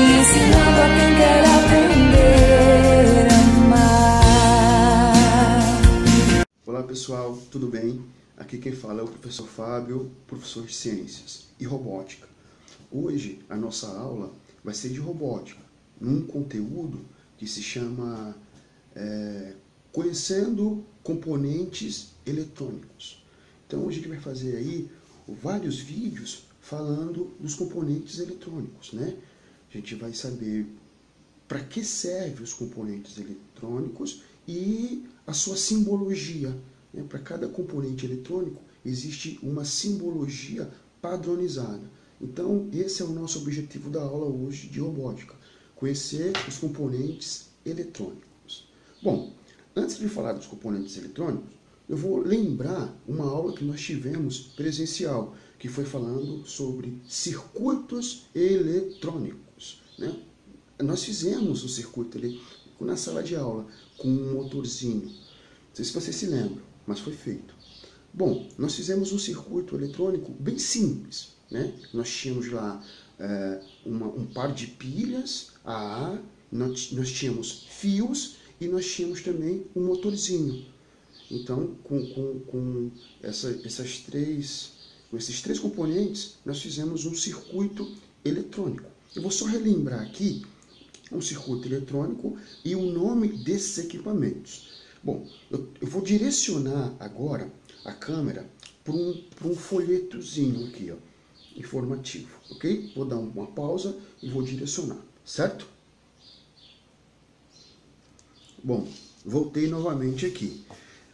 ensinando a quem quer aprender a amar. Olá pessoal, tudo bem? Aqui quem fala é o professor Fábio, professor de Ciências e Robótica. Hoje a nossa aula vai ser de robótica, num conteúdo que se chama Conhecendo Componentes Eletrônicos. Então hoje a gente vai fazer aí vários vídeos falando dos componentes eletrônicos, né? A gente vai saber para que servem os componentes eletrônicos e a sua simbologia. Né? Para cada componente eletrônico existe uma simbologia padronizada. Então esse é o nosso objetivo da aula hoje de robótica, conhecer os componentes eletrônicos. Bom, antes de falar dos componentes eletrônicos, eu vou lembrar uma aula que nós tivemos presencial, que foi falando sobre circuitos eletrônicos. Né? Nós fizemos um circuito eletrônico na sala de aula, com um motorzinho. Não sei se vocês se lembram, mas foi feito. Bom, nós fizemos um circuito eletrônico bem simples. Né? Nós tínhamos lá um par de pilhas AA, nós tínhamos fios e nós tínhamos também um motorzinho. Então, com esses três componentes, nós fizemos um circuito eletrônico. Eu vou só relembrar aqui um circuito eletrônico e o nome desses equipamentos. Bom, eu vou direcionar agora a câmera para um folhetozinho aqui, ó, informativo, ok? Vou dar uma pausa e vou direcionar, certo? Bom, voltei novamente aqui.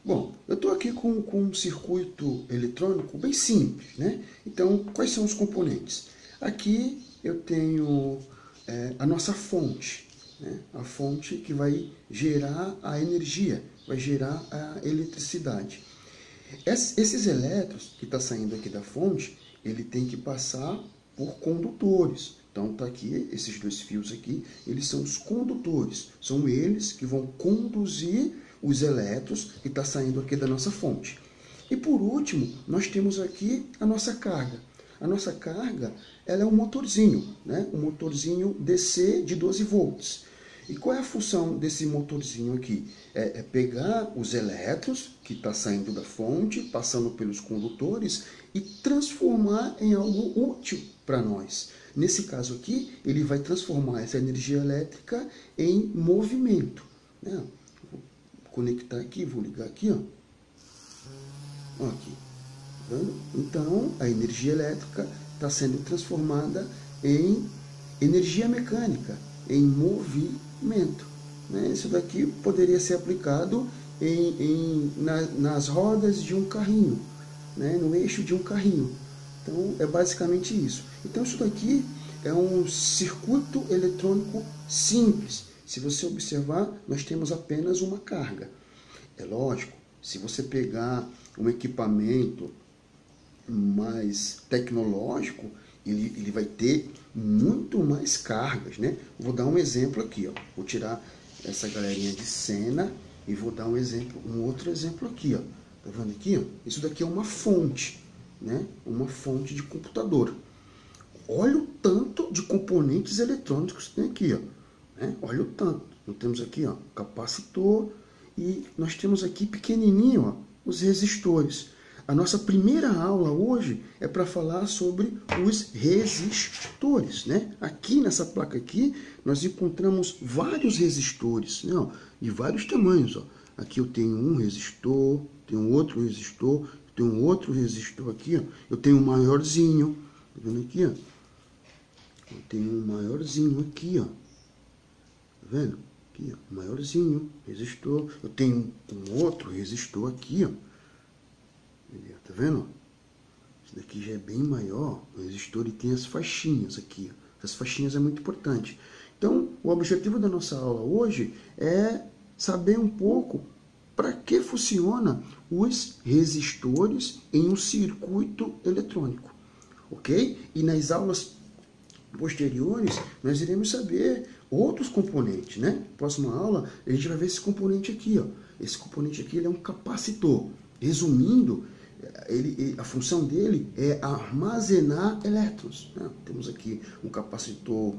Bom, eu estou aqui com um circuito eletrônico bem simples, né? Então, quais são os componentes? Aqui eu tenho a nossa fonte, né? A fonte que vai gerar a energia, vai gerar a eletricidade. Esses elétrons que estão saindo aqui da fonte, ele tem que passar por condutores. Então, tá aqui, esses dois fios aqui, eles são os condutores. São eles que vão conduzir os elétrons que estão saindo aqui da nossa fonte. E por último, nós temos aqui a nossa carga. A nossa carga, ela é um motorzinho, né? Um motorzinho DC de 12 volts. E qual é a função desse motorzinho aqui? É pegar os elétrons que estão saindo da fonte, passando pelos condutores e transformar em algo útil para nós. Nesse caso aqui, ele vai transformar essa energia elétrica em movimento. Né? Vou conectar aqui, vou ligar aqui, ó. Ó aqui. Tá vendo? Então, a energia elétrica está sendo transformada em energia mecânica, em movimento. Né? Isso daqui poderia ser aplicado nas rodas de um carrinho, né? No eixo de um carrinho. Então, é basicamente isso. Então, isso daqui é um circuito eletrônico simples. Se você observar, nós temos apenas uma carga. É lógico, se você pegar um equipamento mais tecnológico, ele vai ter muito mais cargas, né? Vou dar um exemplo aqui, ó. Vou tirar essa galerinha de cena e vou dar um outro exemplo aqui, ó. Tá vendo aqui, ó? Isso daqui é uma fonte, né? Uma fonte de computador. Olha o tanto de componentes eletrônicos que tem aqui, ó. Né? Olha o tanto. Nós temos aqui, ó, capacitor e nós temos aqui pequenininho, ó, os resistores. A nossa primeira aula hoje é para falar sobre os resistores, né? Aqui nessa placa aqui, nós encontramos vários resistores, né? Ó, de vários tamanhos, ó. Aqui eu tenho um resistor, tenho outro resistor, tenho um outro resistor aqui, ó. Eu tenho um maiorzinho, tá vendo aqui, ó? Eu tenho um maiorzinho aqui, ó. Tá vendo? Aqui, ó, maiorzinho, resistor. Eu tenho um outro resistor aqui, ó. Tá vendo? Esse daqui já é bem maior. O resistor tem as faixinhas aqui. As faixinhas é muito importante. Então, o objetivo da nossa aula hoje é saber um pouco para que funciona os resistores em um circuito eletrônico. Ok? E nas aulas posteriores, nós iremos saber outros componentes, né? Próxima aula, a gente vai ver esse componente aqui, ó. Esse componente aqui ele é um capacitor. Resumindo, a função dele é armazenar elétrons, né? Temos aqui um capacitor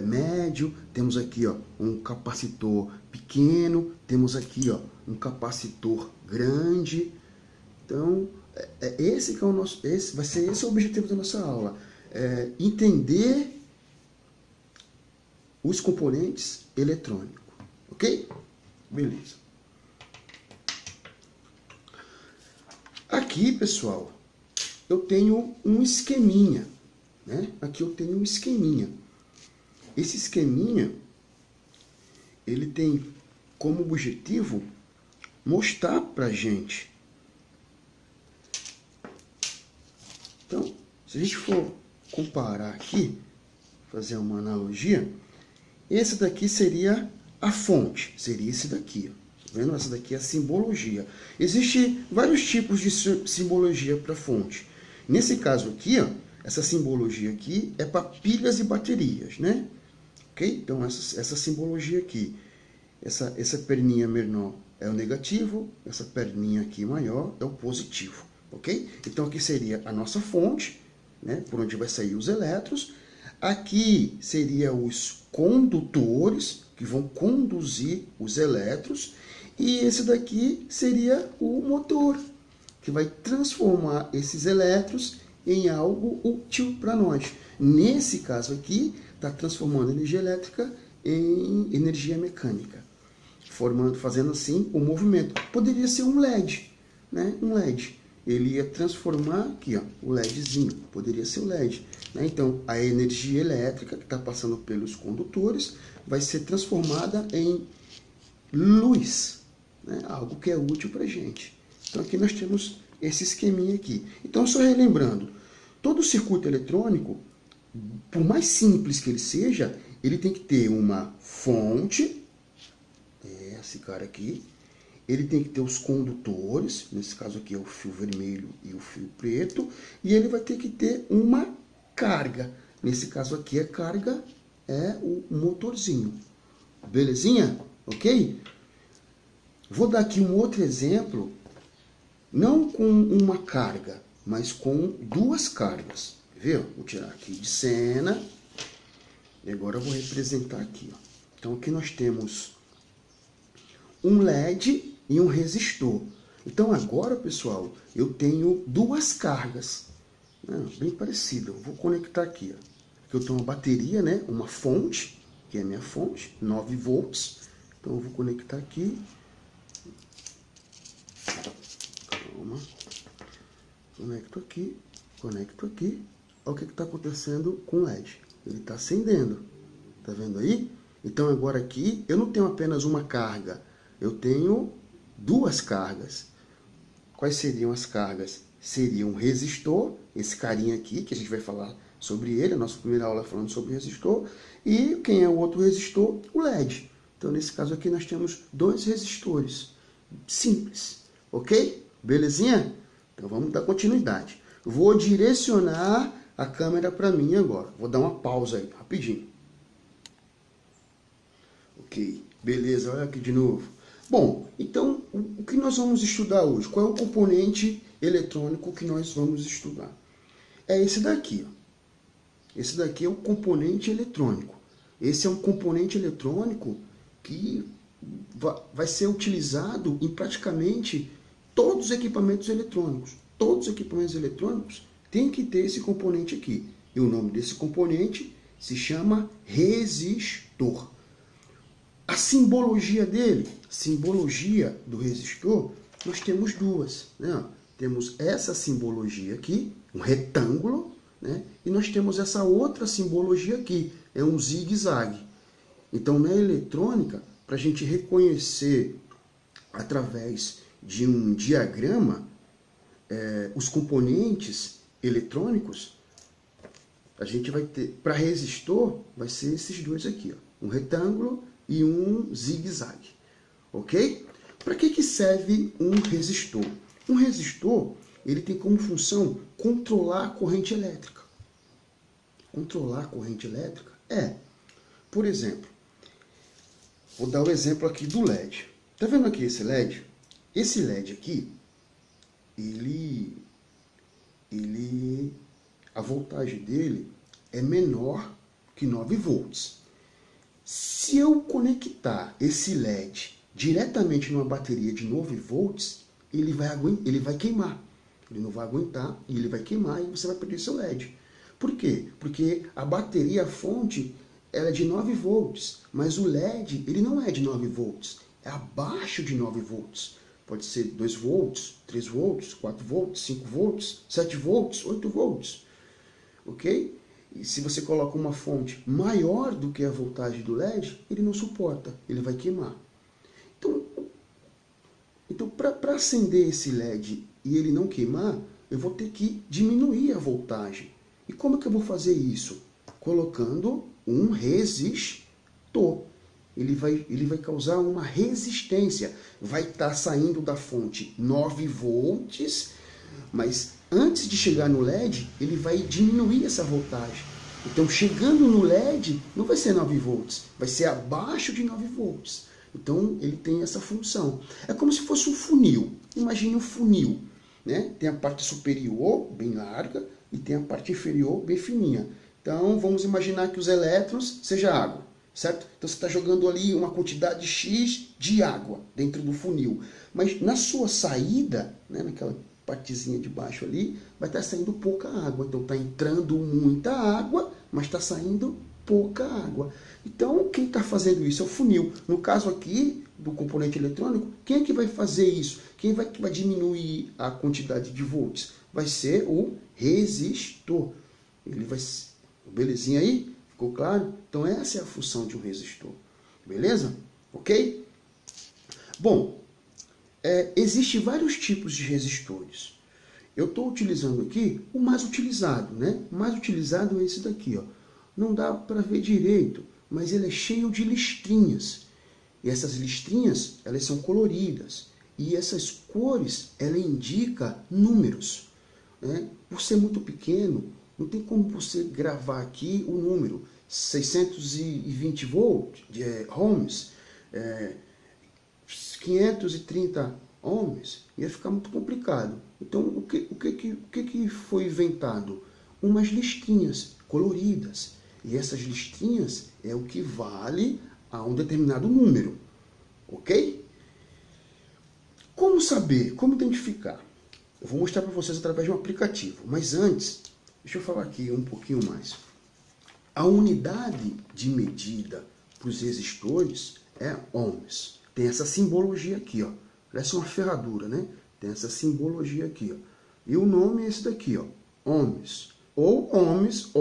médio, temos aqui um capacitor pequeno, temos aqui um capacitor grande. Então, esse vai ser esse o objetivo da nossa aula, entender os componentes eletrônicos, ok? Beleza. Aqui, pessoal, eu tenho um esqueminha, né? Aqui eu tenho um esqueminha. Esse esqueminha, ele tem como objetivo mostrar pra gente. Então, se a gente for comparar aqui, fazer uma analogia, esse daqui seria a fonte, seria esse daqui, tá vendo? Essa daqui é a simbologia. Existem vários tipos de simbologia para fonte. Nesse caso aqui, essa simbologia aqui é para pilhas e baterias, né? Ok? Então, essa simbologia aqui, essa perninha menor é o negativo, essa perninha aqui maior é o positivo, ok? Então, aqui seria a nossa fonte, né? Por onde vai sair os elétrons. Aqui seria os condutores, que vão conduzir os elétrons, e esse daqui seria o motor, que vai transformar esses elétrons em algo útil para nós. Nesse caso aqui, está transformando energia elétrica em energia mecânica, fazendo assim o movimento. Poderia ser um LED, né? Um LED. Ele ia transformar aqui, o LEDzinho, poderia ser o LED. Né? Então, a energia elétrica que está passando pelos condutores vai ser transformada em luz, né? Algo que é útil para a gente. Então, aqui nós temos esse esqueminha aqui. Então, só relembrando, todo circuito eletrônico, por mais simples que ele seja, ele tem que ter uma fonte, esse cara aqui. Ele tem que ter os condutores, nesse caso aqui é o fio vermelho e o fio preto, e ele vai ter que ter uma carga. Nesse caso aqui a carga é o motorzinho. Belezinha? Ok? Vou dar aqui um outro exemplo, não com uma carga, mas com duas cargas. Quer ver? Vou tirar aqui de cena. E agora eu vou representar aqui. Então aqui nós temos um LED e um resistor. Então agora, pessoal, eu tenho duas cargas, né, bem parecidas. Eu vou conectar aqui. Aqui eu tenho uma bateria, né, uma fonte, que é a minha fonte, 9 volts. Então eu vou conectar aqui. Calma. Conecto aqui, conecto aqui. Olha o que está acontecendo com o LED. Ele está acendendo. Tá vendo aí? Então agora aqui eu não tenho apenas uma carga, eu tenho duas cargas. Quais seriam as cargas? Seria um resistor, esse carinha aqui, que a gente vai falar sobre ele, a nossa primeira aula falando sobre resistor, e quem é o outro resistor? O LED. Então, nesse caso aqui, nós temos dois resistores. Simples, ok? Belezinha? Então, vamos dar continuidade. Vou direcionar a câmera para mim agora. Vou dar uma pausa aí, rapidinho. Ok, beleza, olha aqui de novo. Bom, então, o que nós vamos estudar hoje? Qual é o componente eletrônico que nós vamos estudar? É esse daqui. Ó. Esse daqui é o componente eletrônico. Esse é um componente eletrônico que vai ser utilizado em praticamente todos os equipamentos eletrônicos. Todos os equipamentos eletrônicos têm que ter esse componente aqui. E o nome desse componente se chama resistor. A simbologia dele, simbologia do resistor, nós temos duas. Né? Temos essa simbologia aqui, um retângulo, né? E nós temos essa outra simbologia aqui, é um zigue-zague. Então, na eletrônica, para a gente reconhecer através de um diagrama os componentes eletrônicos, a gente vai ter, para resistor, vai ser esses dois aqui, ó, um retângulo e um zigue-zague, ok? Para que serve um resistor? Um resistor, ele tem como função controlar a corrente elétrica. Controlar a corrente elétrica por exemplo, vou dar o exemplo aqui do LED. Tá vendo aqui esse LED? Esse LED aqui, a voltagem dele é menor que 9 volts. Se eu conectar esse LED diretamente numa bateria de 9 volts, ele vai queimar. Ele não vai aguentar e ele vai queimar e você vai perder seu LED. Por quê? Porque a bateria, a fonte, ela é de 9 volts, mas o LED ele não é de 9 volts, é abaixo de 9 volts. Pode ser 2 volts, 3 volts, 4 volts, 5 volts, 7 volts, 8 volts. Ok? E se você coloca uma fonte maior do que a voltagem do LED, ele não suporta, ele vai queimar. Então para acender esse LED e ele não queimar, eu vou ter que diminuir a voltagem. E como que eu vou fazer isso? Colocando um resistor. Ele vai causar uma resistência. Vai estar saindo da fonte 9 volts, mas antes de chegar no LED, ele vai diminuir essa voltagem. Então, chegando no LED, não vai ser 9 volts, vai ser abaixo de 9 volts. Então, ele tem essa função. É como se fosse um funil. Imagine um funil, né? Tem a parte superior, bem larga, e tem a parte inferior, bem fininha. Então, vamos imaginar que os elétrons seja água, certo? Então, você está jogando ali uma quantidade X de água dentro do funil. Mas na sua saída, né, naquela partezinha de baixo ali, vai estar saindo pouca água. Então, está entrando muita água, mas está saindo pouca água. Então, quem está fazendo isso é o funil. No caso aqui, do componente eletrônico, quem é que vai fazer isso? Quem vai diminuir a quantidade de volts? Vai ser o resistor. Ele vai... Belezinha aí? Ficou claro? Então, essa é a função de um resistor. Beleza? Ok? Bom, existem vários tipos de resistores. Eu estou utilizando aqui o mais utilizado, né? O mais utilizado é esse daqui, ó. Não dá para ver direito, mas ele é cheio de listrinhas. E essas listrinhas, elas são coloridas. E essas cores, ela indica números, né? Por ser muito pequeno, não tem como você gravar aqui o número 620 volts, ohms, 530 ohms, ia ficar muito complicado. Então, o que foi inventado? Umas listrinhas coloridas. E essas listrinhas é o que vale a um determinado número. Ok? Como saber? Como identificar? Eu vou mostrar para vocês através de um aplicativo. Mas antes, deixa eu falar aqui um pouquinho mais. A unidade de medida para os resistores é ohms. Tem essa simbologia aqui, ó. Parece uma ferradura, né? Tem essa simbologia aqui, ó. E o nome é esse daqui, ó. Ohms. Ou ohms,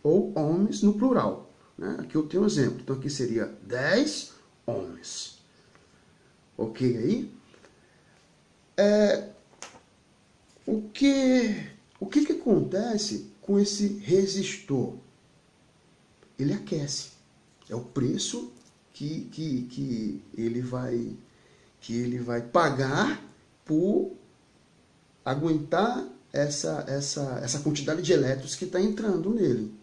ou ohms no plural, né? Aqui eu tenho um exemplo. Então aqui seria 10 ohms. Ok aí? O que acontece com esse resistor? Ele aquece. É o preço que ele vai pagar por aguentar essa quantidade de elétrons que está entrando nele.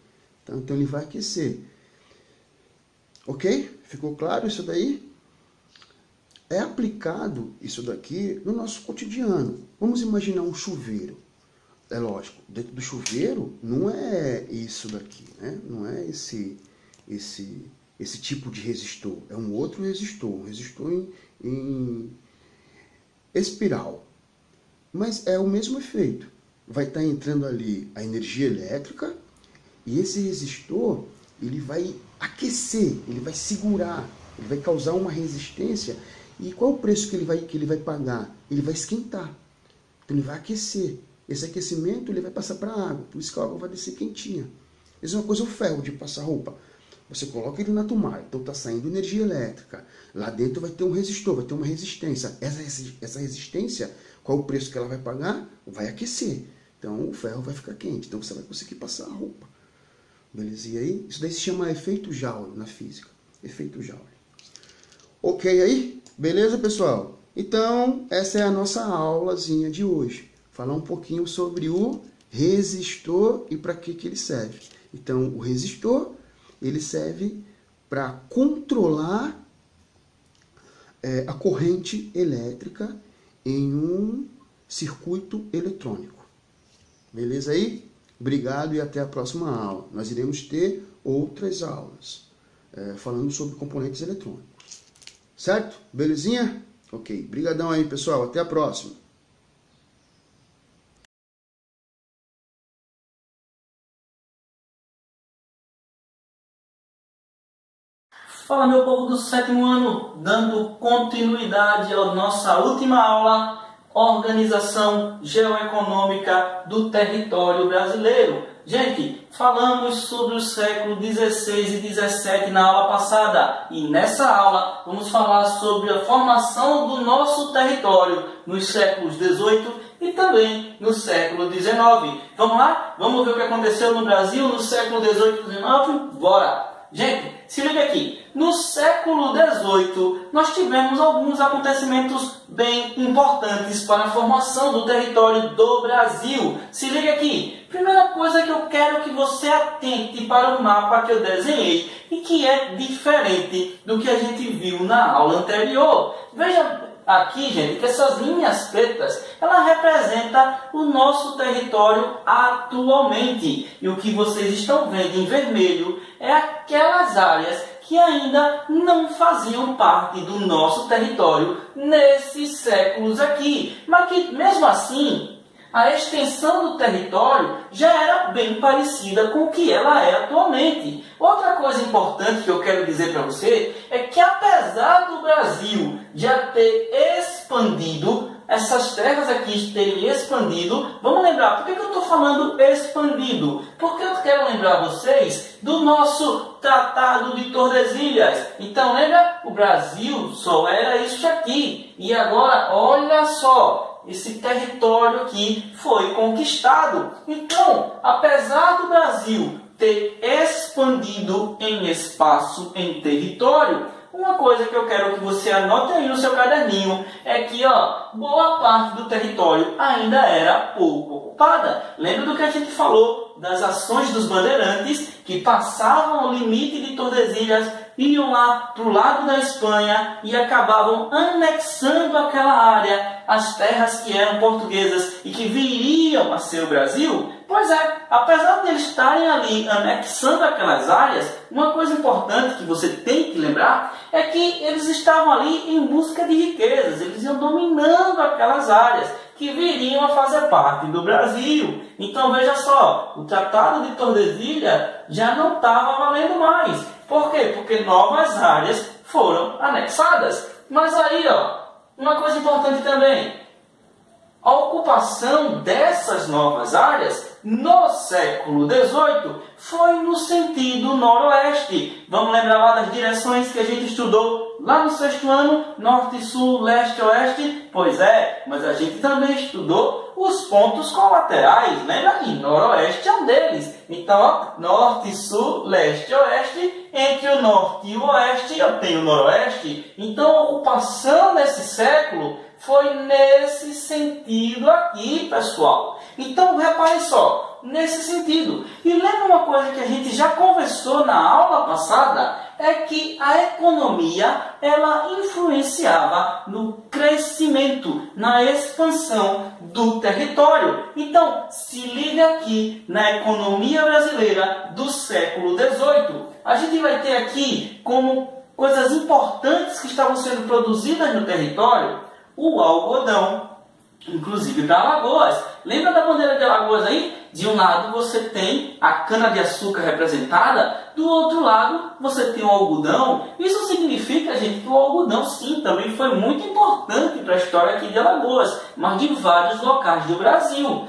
Então ele vai aquecer. Ok? Ficou claro isso daí? É aplicado isso daqui no nosso cotidiano. Vamos imaginar um chuveiro. É lógico, dentro do chuveiro não é isso daqui, né? Não é esse tipo de resistor. É um outro resistor, um resistor em espiral. Mas é o mesmo efeito. Vai estar entrando ali a energia elétrica e esse resistor ele vai aquecer, ele vai segurar, ele vai causar uma resistência. E qual o preço que ele vai pagar? Ele vai esquentar. Então ele vai aquecer. Esse aquecimento ele vai passar para a água, por isso que a água vai descer quentinha. Mesma coisa o ferro de passar roupa. Você coloca ele na tomada, então está saindo energia elétrica. Lá dentro vai ter um resistor, vai ter uma resistência. Essa resistência, qual o preço que ela vai pagar? Vai aquecer. Então o ferro vai ficar quente, então você vai conseguir passar a roupa. Belezinha aí? Isso daí se chama efeito Joule na física. Efeito Joule. Ok aí? Beleza, pessoal? Então, essa é a nossa aulazinha de hoje. Falar um pouquinho sobre o resistor e para que ele serve. Então, o resistor, ele serve para controlar a corrente elétrica em circuito eletrônico. Beleza aí? Obrigado e até a próxima aula. Nós iremos ter outras aulas falando sobre componentes eletrônicos. Certo? Belezinha? Ok. Brigadão aí, pessoal. Até a próxima. Fala, meu povo do sétimo ano, dando continuidade à nossa última aula, Organização Geoeconômica do Território Brasileiro. Gente, falamos sobre o século XVI e XVII na aula passada e nessa aula vamos falar sobre a formação do nosso território nos séculos XVIII e também no século XIX. Vamos lá? Vamos ver o que aconteceu no Brasil no século XVIII e XIX? Bora! Gente, se liga aqui. No século XVIII, nós tivemos alguns acontecimentos bem importantes para a formação do território do Brasil. Se liga aqui. Primeira coisa que eu quero que você atente para o mapa que eu desenhei e que é diferente do que a gente viu na aula anterior. Veja aqui, gente, que essas linhas pretas, ela representa o nosso território atualmente. E o que vocês estão vendo em vermelho é aquelas áreas que ainda não faziam parte do nosso território nesses séculos aqui. Mas que, mesmo assim, a extensão do território já era bem parecida com o que ela é atualmente. Outra coisa importante que eu quero dizer para você é que, apesar do Brasil já ter expandido, essas terras aqui terem expandido, vamos lembrar, por que eu estou falando expandido? Porque eu quero lembrar vocês do nosso Tratado de Tordesilhas. Então, lembra? O Brasil só era isso aqui. E agora, olha só, esse território aqui foi conquistado. Então, apesar do Brasil ter expandido em espaço, em território, uma coisa que eu quero que você anote aí no seu caderninho é que, boa parte do território ainda era pouco ocupada. Lembra do que a gente falou das ações dos bandeirantes que passavam o limite de Tordesilhas, iam lá para o lado da Espanha e acabavam anexando aquela área, as terras que eram portuguesas e que viriam a ser o Brasil? Pois é, apesar de eles estarem ali anexando aquelas áreas, uma coisa importante que você tem que lembrar é que eles estavam ali em busca de riquezas, eles iam dominando aquelas áreas que viriam a fazer parte do Brasil. Então veja só, o Tratado de Tordesilhas já não estava valendo mais. Por quê? Porque novas áreas foram anexadas. Mas aí, uma coisa importante também. A ocupação dessas novas áreas no século XVIII foi no sentido noroeste. Vamos lembrar lá das direções que a gente estudou lá no sexto ano, norte, sul, leste, oeste? Pois é, mas a gente também estudou os pontos colaterais, lembra? E noroeste é um deles. Então, norte, sul, leste, oeste. Entre o norte e o oeste eu tenho o noroeste. Então, a ocupação nesse século foi nesse sentido aqui, pessoal. Então, repare só, nesse sentido. E lembra uma coisa que a gente já conversou na aula passada? É que a economia, ela influenciava no crescimento, na expansão do território. Então, se liga aqui na economia brasileira do século XVIII. A gente vai ter aqui como coisas importantes que estavam sendo produzidas no território o algodão, inclusive para Alagoas. Lembra da bandeira de Alagoas aí? De um lado você tem a cana-de-açúcar representada, do outro lado você tem o algodão. Isso significa, gente, que o algodão sim, também foi muito importante para a história aqui de Alagoas, mas de vários locais do Brasil.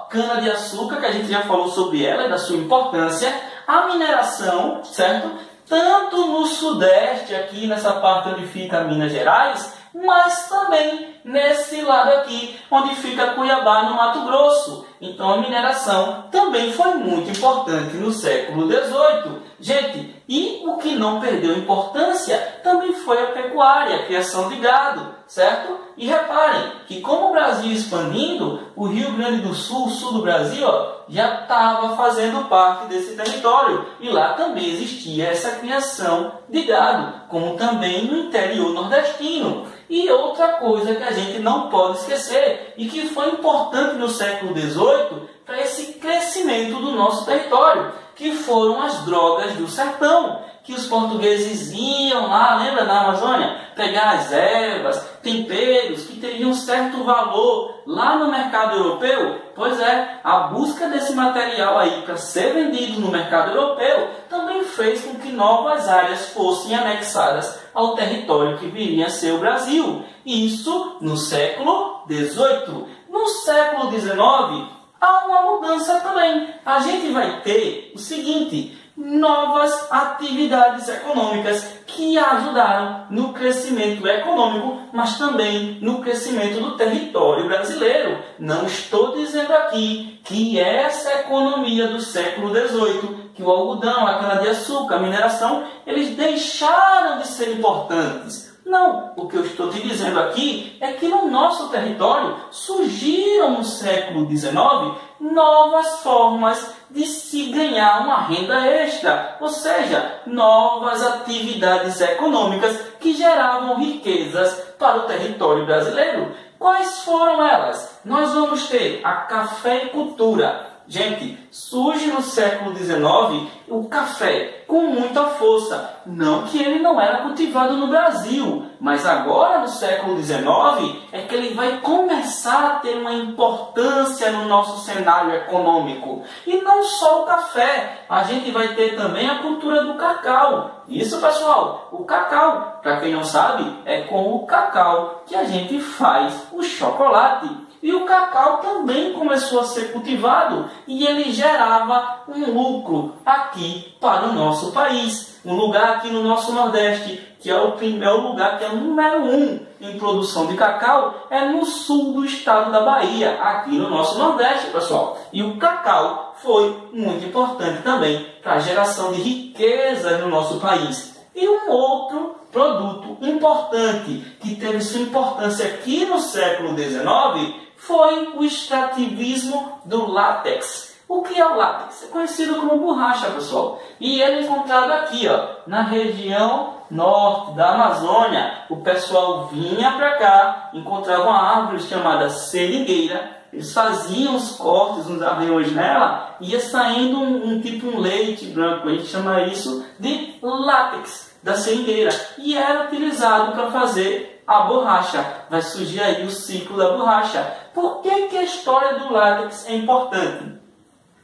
Cana-de-açúcar, que a gente já falou sobre ela e da sua importância. A mineração, certo? Tanto no sudeste, aqui nessa parte onde fica Minas Gerais, mas também nesse lado aqui, onde fica Cuiabá, no Mato Grosso. Então, a mineração também foi muito importante no século XVIII. Gente, e o que não perdeu importância também foi a pecuária, a criação de gado, certo? E reparem que, como o Brasil expandindo, o Rio Grande do Sul, o sul do Brasil, já estava fazendo parte desse território. E lá também existia essa criação de gado, como também no interior nordestino. E outra coisa que a gente não pode esquecer e que foi importante no século XVIII para esse crescimento do nosso território, que foram as drogas do sertão, que os portugueses iam lá, lembra, na Amazônia, pegar as ervas, temperos que teriam certo valor lá no mercado europeu. Pois é, a busca desse material aí para ser vendido no mercado europeu também fez com que novas áreas fossem anexadas ao território que viria a ser o Brasil. Isso no século XVIII. No século XIX, há uma mudança também. A gente vai ter o seguinte: novas atividades econômicas que ajudaram no crescimento econômico, mas também no crescimento do território brasileiro. Não estou dizendo aqui que essa economia do século XVIII, que o algodão, a cana-de-açúcar, a mineração, eles deixaram de ser importantes. Não, o que eu estou te dizendo aqui é que no nosso território surgiram no século XIX novas formas de se ganhar uma renda extra, ou seja, novas atividades econômicas que geravam riquezas para o território brasileiro. Quais foram elas? Nós vamos ter a cafeicultura. Gente, surge no século XIX o café com muita força. Não que ele não era cultivado no Brasil, mas agora no século XIX é que ele vai começar a ter uma importância no nosso cenário econômico. E não só o café, a gente vai ter também a cultura do cacau. Isso, pessoal, o cacau, para quem não sabe, é com o cacau que a gente faz o chocolate. E o cacau também começou a ser cultivado e ele gerava um lucro aqui para o nosso país. Um lugar aqui no nosso Nordeste, que é o primeiro lugar, que é o número 1 em produção de cacau, é no sul do estado da Bahia, aqui no nosso Nordeste, pessoal. E o cacau foi muito importante também para a geração de riqueza no nosso país. E um outro produto importante, que teve sua importância aqui no século XIX, foi o extrativismo do látex. O que é o látex? É conhecido como borracha, pessoal. E ele é encontrado aqui, ó, na região norte da Amazônia. O pessoal vinha para cá, encontrava uma árvore chamada seringueira. Eles faziam os cortes, uns arranhões nela, e ia saindo um leite branco. A gente chama isso de látex da seringueira. E era utilizado para fazer a borracha. Vai surgir aí o ciclo da borracha. Por que a história do látex é importante?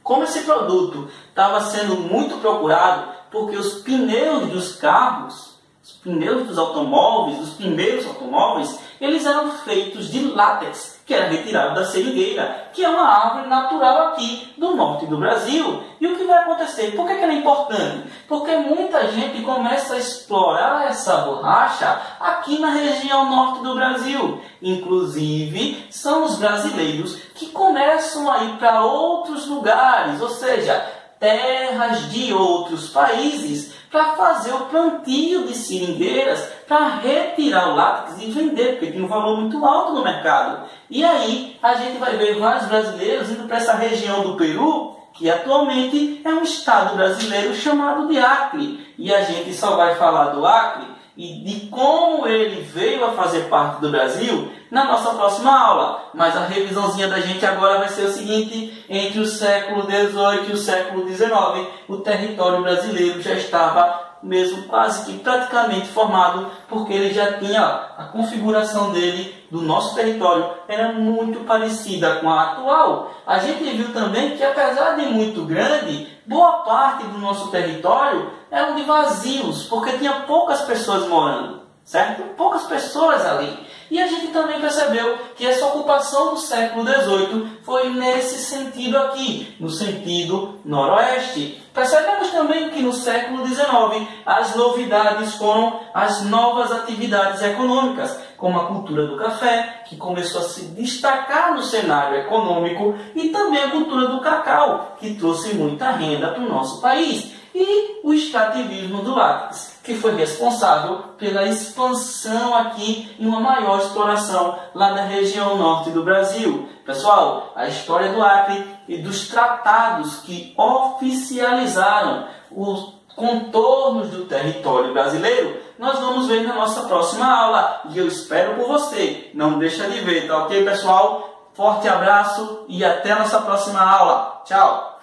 Como esse produto estava sendo muito procurado, porque os pneus dos carros, os pneus dos automóveis, os primeiros automóveis, eles eram feitos de látex, que era retirado da seringueira, que é uma árvore natural aqui do norte do Brasil. E o que vai acontecer? Por que ela é importante? Porque muita gente começa a explorar essa borracha aqui na região norte do Brasil. Inclusive, são os brasileiros que começam a ir para outros lugares, ou seja, terras de outros países, para fazer o plantio de seringueiras, para retirar o látex e vender, porque tem um valor muito alto no mercado. E aí a gente vai ver vários brasileiros indo para essa região do Peru, que atualmente é um estado brasileiro chamado de Acre. E a gente só vai falar do Acre e de como ele veio a fazer parte do Brasil na nossa próxima aula. Mas a revisãozinha da gente agora vai ser o seguinte: entre o século XVIII e o século XIX, o território brasileiro já estava mesmo quase que praticamente formado, porque ele já tinha a configuração dele, do nosso território, era muito parecida com a atual. A gente viu também que, apesar de muito grande, boa parte do nosso território eram de vazios, porque tinha poucas pessoas morando, certo? Poucas pessoas ali. E a gente também percebeu que essa ocupação do século XVIII foi nesse sentido aqui, no sentido noroeste. Percebemos também que no século XIX as novidades foram as novas atividades econômicas, como a cultura do café, que começou a se destacar no cenário econômico, e também a cultura do cacau, que trouxe muita renda para o nosso país. E o extrativismo do látex, que foi responsável pela expansão aqui e uma maior exploração lá na região norte do Brasil. Pessoal, a história do Acre e dos tratados que oficializaram o contornos do território brasileiro, nós vamos ver na nossa próxima aula. E eu espero por você. Não deixa de ver, tá ok, pessoal? Forte abraço e até a nossa próxima aula. Tchau!